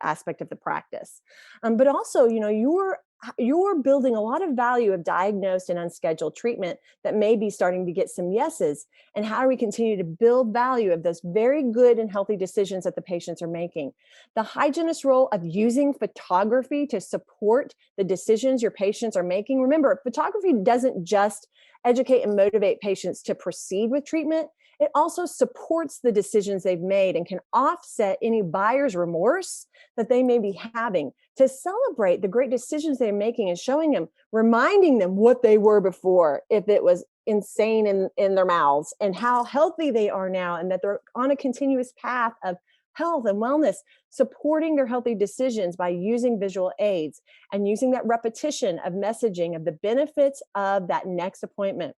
aspect of the practice. But also, you're building a lot of value of diagnosed and unscheduled treatment that may be starting to get some yeses. And how do we continue to build value of those very good and healthy decisions that the patients are making? The hygienist role of using photography to support the decisions your patients are making. Remember, photography doesn't just educate and motivate patients to proceed with treatment. It also supports the decisions they've made and can offset any buyer's remorse that they may be having, to celebrate the great decisions they're making and showing them, reminding them what they were before, if it was insane in their mouths, and how healthy they are now, and that they're on a continuous path of health and wellness, supporting their healthy decisions by using visual aids and using that repetition of messaging of the benefits of that next appointment.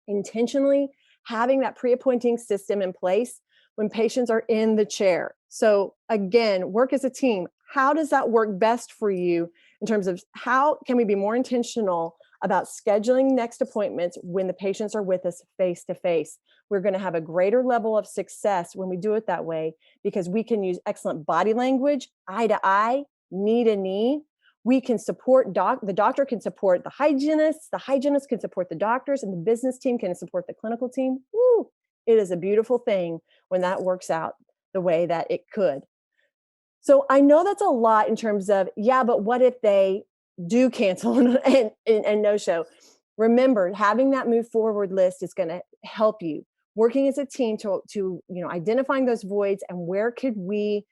Intentionally having that pre-appointing system in place when patients are in the chair. So again, work as a team. How does that work best for you in terms of how can we be more intentional about scheduling next appointments when the patients are with us face to face? We're going to have a greater level of success when we do it that way, because we can use excellent body language, eye to eye, knee to knee. We can support the doctor can support the hygienist can support the doctors, and the business team can support the clinical team. Woo, it is a beautiful thing when that works out the way that it could. So I know that's a lot in terms of, yeah, but what if they do cancel and no show? Remember, having that move forward list is going to help you working as a team to identifying those voids and where could we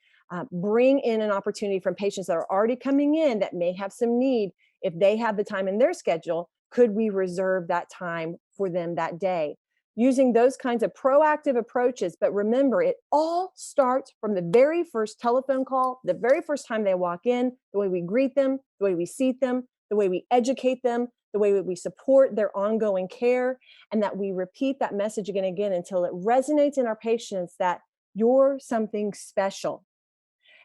bring in an opportunity from patients that are already coming in that may have some need. If they have the time in their schedule, Could we reserve that time for them that day? Using those kinds of proactive approaches. But remember, it all starts from the very first telephone call, the very first time they walk in, the way we greet them, the way we seat them, the way we educate them, the way we support their ongoing care, and that we repeat that message again and again until it resonates in our patients that you're something special.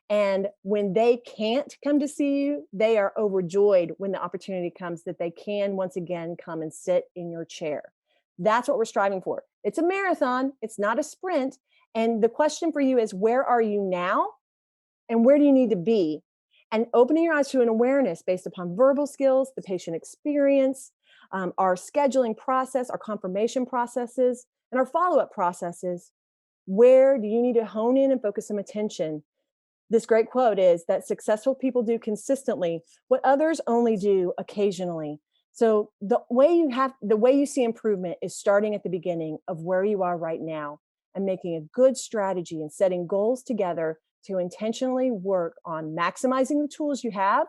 And when they can't come to see you, they are overjoyed when the opportunity comes that they can once again come and sit in your chair. That's what we're striving for. It's a marathon, it's not a sprint. And the question for you is, where are you now? And where do you need to be? And opening your eyes to an awareness based upon verbal skills, the patient experience, our scheduling process, our confirmation processes, and our follow up processes. Where do you need to hone in and focus some attention? This great quote is that successful people do consistently what others only do occasionally. So the way you see improvement is starting at the beginning of where you are right now and making a good strategy and setting goals together to intentionally work on maximizing the tools you have,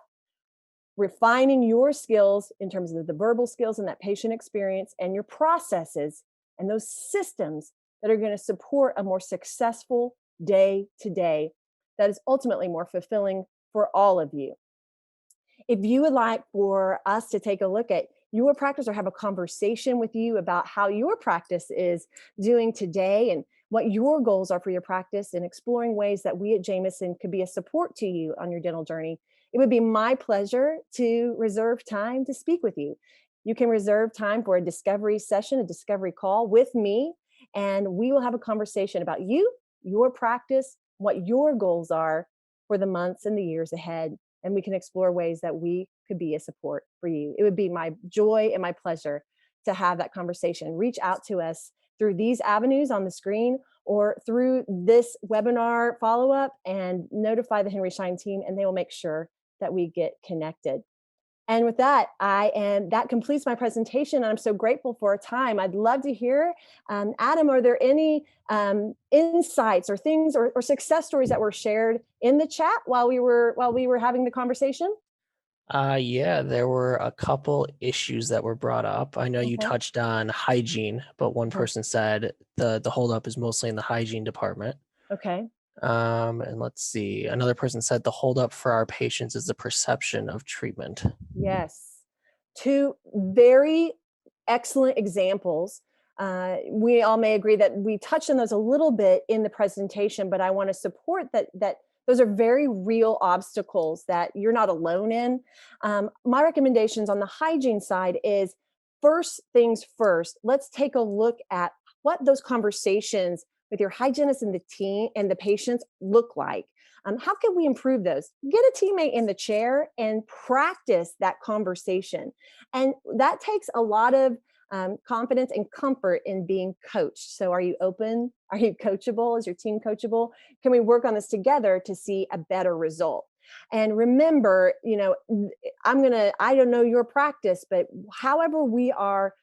refining your skills in terms of the verbal skills and that patient experience and your processes and those systems that are going to support a more successful day to day that is ultimately more fulfilling for all of you. If you would like for us to take a look at your practice or have a conversation with you about how your practice is doing today and what your goals are for your practice and exploring ways that we at Jameson could be a support to you on your dental journey, it would be my pleasure to reserve time to speak with you. You can reserve time for a discovery session, a discovery call with me, and we will have a conversation about you, your practice, what your goals are for the months and the years ahead. And we can explore ways that we could be a support for you. It would be my joy and my pleasure to have that conversation. Reach out to us through these avenues on the screen or through this webinar follow up and notify the Henry Schein team, and they will make sure that we get connected. And with that, that completes my presentation. I'm so grateful for our time. I'd love to hear, Adam, are there any insights or things or success stories that were shared in the chat while we were having the conversation? Yeah, there were a couple issues that were brought up. I know you Okay. touched on hygiene, but one Uh-huh. person said the holdup is mostly in the hygiene department. Okay. And let's see. Another person said the holdup for our patients is the perception of treatment. Yes. Two very excellent examples. We all may agree that we touched on those a little bit in the presentation, but I want to support that those are very real obstacles that you're not alone in. My recommendations on the hygiene side is first things first, let's take a look at what those conversations with your hygienist and the team and the patients look like. How can we improve those? Get a teammate in the chair and practice that conversation. And that takes a lot of confidence and comfort in being coached. So, are you open? Are you coachable? Is your team coachable? Can we work on this together to see a better result? And remember, I don't know your practice, but however we are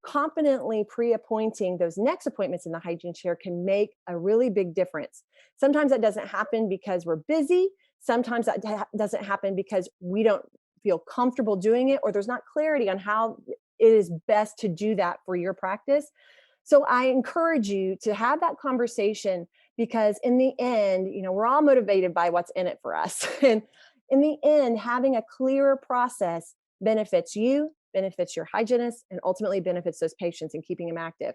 confidently pre-appointing those next appointments in the hygiene chair can make a really big difference. Sometimes that doesn't happen because we're busy. Sometimes that doesn't happen because we don't feel comfortable doing it or there's not clarity on how it is best to do that for your practice. So I encourage you to have that conversation because in the end, we're all motivated by what's in it for us. And in the end, having a clearer process benefits you, benefits your hygienist, and ultimately benefits those patients and keeping them active.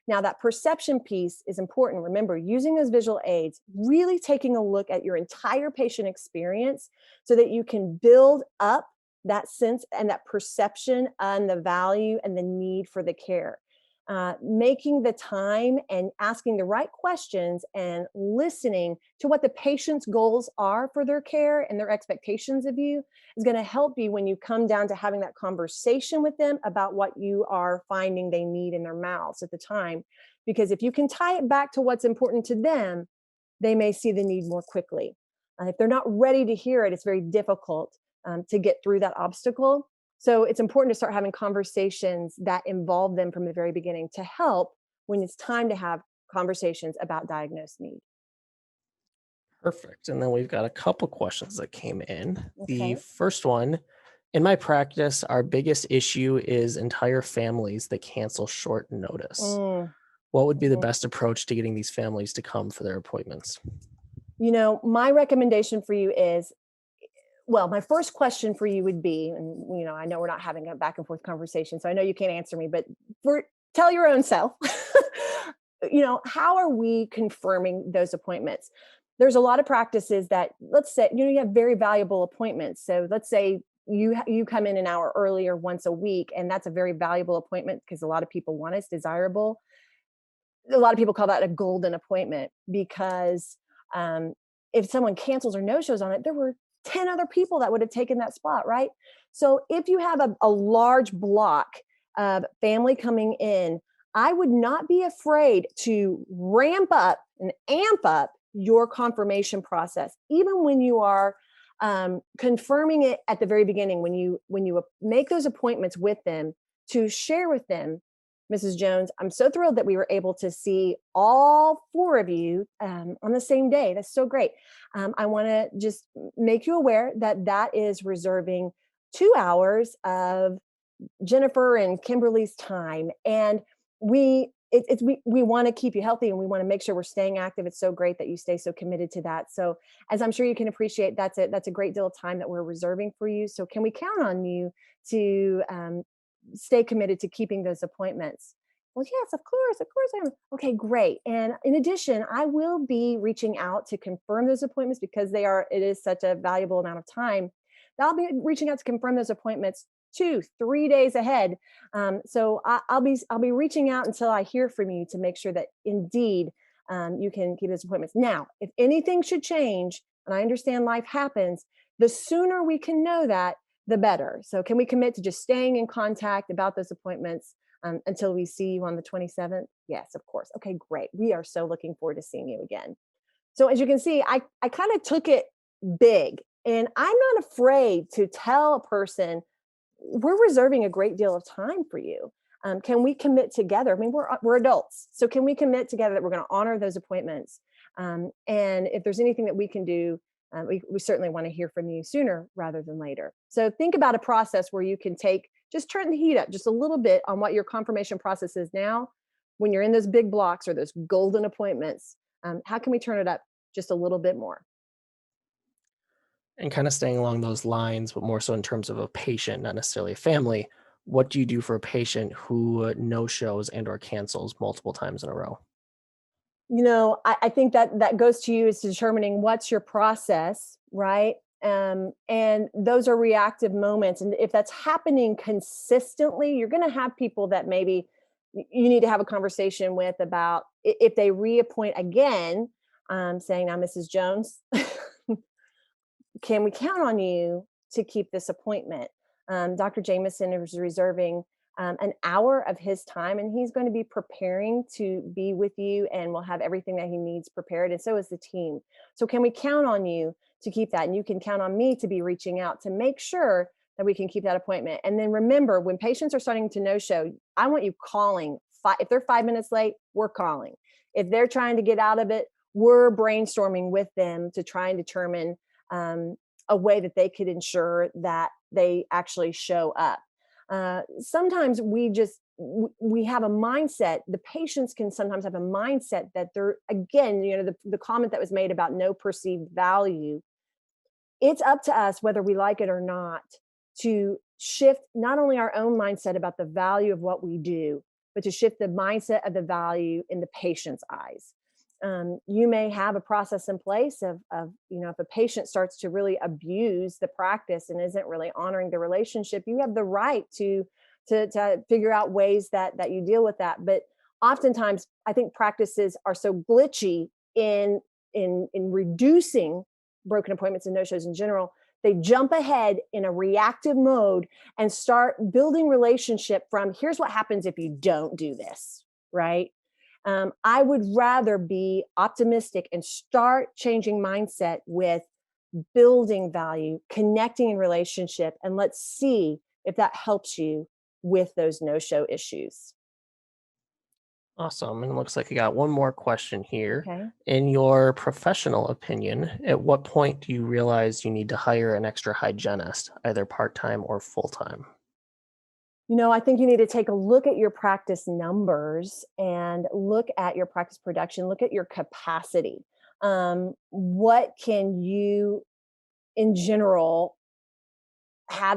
Now, that perception piece is important. Remember, using those visual aids, really taking a look at your entire patient experience so that you can build up that sense and that perception and the value and the need for the care. Making the time and asking the right questions and listening to what the patient's goals are for their care and their expectations of you is going to help you when you come down to having that conversation with them about what you are finding they need in their mouths at the time. Because if you can tie it back to what's important to them, they may see the need more quickly. If they're not ready to hear it, it's very difficult to get through that obstacle. So it's important to start having conversations that involve them from the very beginning to help when it's time to have conversations about diagnosed need. Perfect. And then we've got a couple questions that came in. The Okay. first one In my practice, our biggest issue is entire families that cancel short notice. Mm, What would be the mhm. best approach to getting these families to come for their appointments? My recommendation for you is, well, my first question for you would be, and I know we're not having a back and forth conversation, so I know you can't answer me, but for tell your own self, how are we confirming those appointments? There's a lot of practices that, let's say, you have very valuable appointments. So let's say you come in an hour earlier once a week, and that's a very valuable appointment because a lot of people want it, it's desirable. A lot of people call that a golden appointment because um, if someone cancels or no shows on it, there were 10 other people that would have taken that spot, right? So if you have a large block of family coming in, I would not be afraid to ramp up and amp up your confirmation process, even when you are confirming it at the very beginning, when you make those appointments with them, to share with them, Mrs. Jones, I'm so thrilled that we were able to see all four of you on the same day. That's so great. I want to just make you aware that that is reserving 2 hours of Jennifer and Kimberly's time, and we want to keep you healthy, and we want to make sure we're staying active. It's so great that you stay so committed to that. So, as I'm sure you can appreciate, that's a great deal of time that we're reserving for you. So, can we count on you to stay committed to keeping those appointments? Well, yes, of course I am. Okay, great. And in addition, I will be reaching out to confirm those appointments because it is such a valuable amount of time. I'll be reaching out to confirm those appointments 2, 3 days ahead. I'll be reaching out until I hear from you to make sure that indeed you can keep those appointments. Now, if anything should change, and I understand life happens, the sooner we can know that, the better. So, can we commit to just staying in contact about those appointments until we see you on the 27th? Yes, of course. Okay, great. We are so looking forward to seeing you again. So, as you can see, I kind of took it big, and I'm not afraid to tell a person we're reserving a great deal of time for you. Can we commit together? I mean, we're adults, so can we commit together that we're going to honor those appointments? And if there's anything that we can do, we certainly want to hear from you sooner rather than later. So think about a process where you can just turn the heat up just a little bit on what your confirmation process is now. When you're in those big blocks or those golden appointments, how can we turn it up just a little bit more? And kind of staying along those lines, but more so in terms of a patient, not necessarily a family. What do you do for a patient who no shows and or cancels multiple times in a row? I think that goes to you, is determining what's your process, right? And those are reactive moments. And if that's happening consistently, you're going to have people that maybe you need to have a conversation with about if they reappoint again, saying, now, Mrs. Jones, can we count on you to keep this appointment? Dr. Jameson is reserving an hour of his time, and he's going to be preparing to be with you, and will have everything that he needs prepared. And so is the team. So, can we count on you to keep that? And you can count on me to be reaching out to make sure that we can keep that appointment. And then remember, when patients are starting to no show, I want you calling. If they're 5 minutes late, we're calling. If they're trying to get out of it, we're brainstorming with them to try and determine a way that they could ensure that they actually show up. Sometimes we have a mindset. The patients can sometimes have a mindset that they're, again, the comment that was made about no perceived value. It's up to us, whether we like it or not, to shift not only our own mindset about the value of what we do, but to shift the mindset of the value in the patient's eyes. You may have a process in place of if a patient starts to really abuse the practice and isn't really honoring the relationship, you have the right to figure out ways that you deal with that. But oftentimes, I think practices are so glitchy in reducing broken appointments and no shows in general. They jump ahead in a reactive mode and start building relationship from, here's what happens if you don't do this, right? I would rather be optimistic and start changing mindset with building value, connecting in relationship, and let's see if that helps you with those no show issues. Awesome. And it looks like I got one more question here. Okay. In your professional opinion, at what point do you realize you need to hire an extra hygienist, either part time or full time? I think you need to take a look at your practice numbers and look at your practice production, look at your capacity. What can you, in general,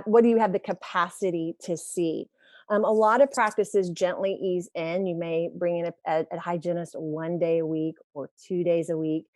what do you have the capacity to see? A lot of practices gently ease in. You may bring in a hygienist 1 day a week or 2 days a week,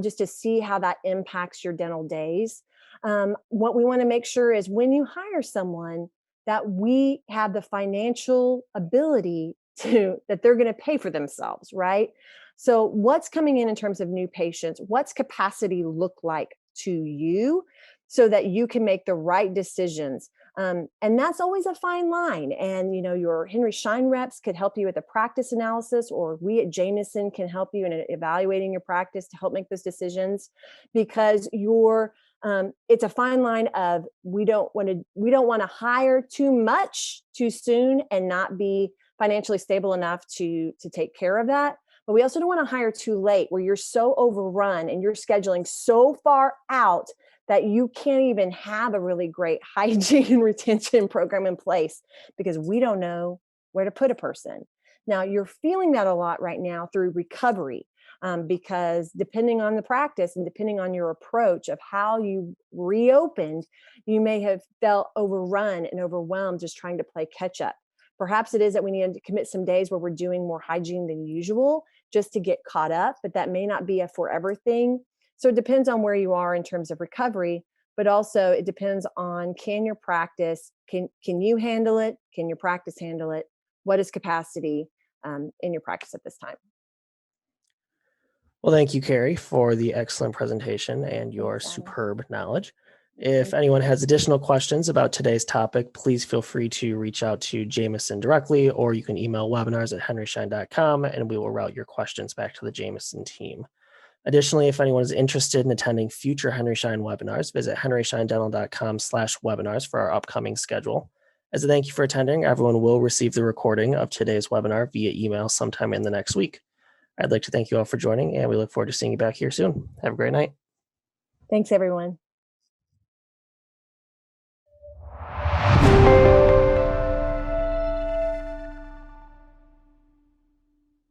just to see how that impacts your dental days. What we want to make sure is when you hire someone that we have the financial ability to that they're going to pay for themselves, right? So what's coming in terms of new patients? What's capacity look like to you? So that you can make the right decisions. And that's always a fine line. And your Henry Schein reps could help you with a practice analysis, or we at Jameson can help you in evaluating your practice to help make those decisions, because it's a fine line of we don't want to hire too much too soon and not be financially stable enough to take care of that. But we also don't want to hire too late where you're so overrun and you're scheduling so far out that you can't even have a really great hygiene and retention program in place because we don't know where to put a person. Now, you're feeling that a lot right now through recovery, because depending on the practice and depending on your approach of how you reopened, you may have felt overrun and overwhelmed just trying to play catch up. Perhaps it is that we need to commit some days where we're doing more hygiene than usual just to get caught up, but that may not be a forever thing. So it depends on where you are in terms of recovery, but also it depends on can you handle it? Can your practice handle it? What is capacity in your practice at this time? Well, thank you, Carrie, for the excellent presentation and your Thanks, Adam. superb knowledge. If Thank you. anyone has additional questions about today's topic, please feel free to reach out to Jameson directly, or you can email webinars@henryschein.com and we will route your questions back to the Jameson team. Additionally, if anyone is interested in attending future Henry Schein webinars, visit henryscheindental.com/webinars for our upcoming schedule. As a thank you for attending, everyone will receive the recording of today's webinar via email sometime in the next week. I'd like to thank you all for joining, and we look forward to seeing you back here soon. Have a great night. Thanks, everyone.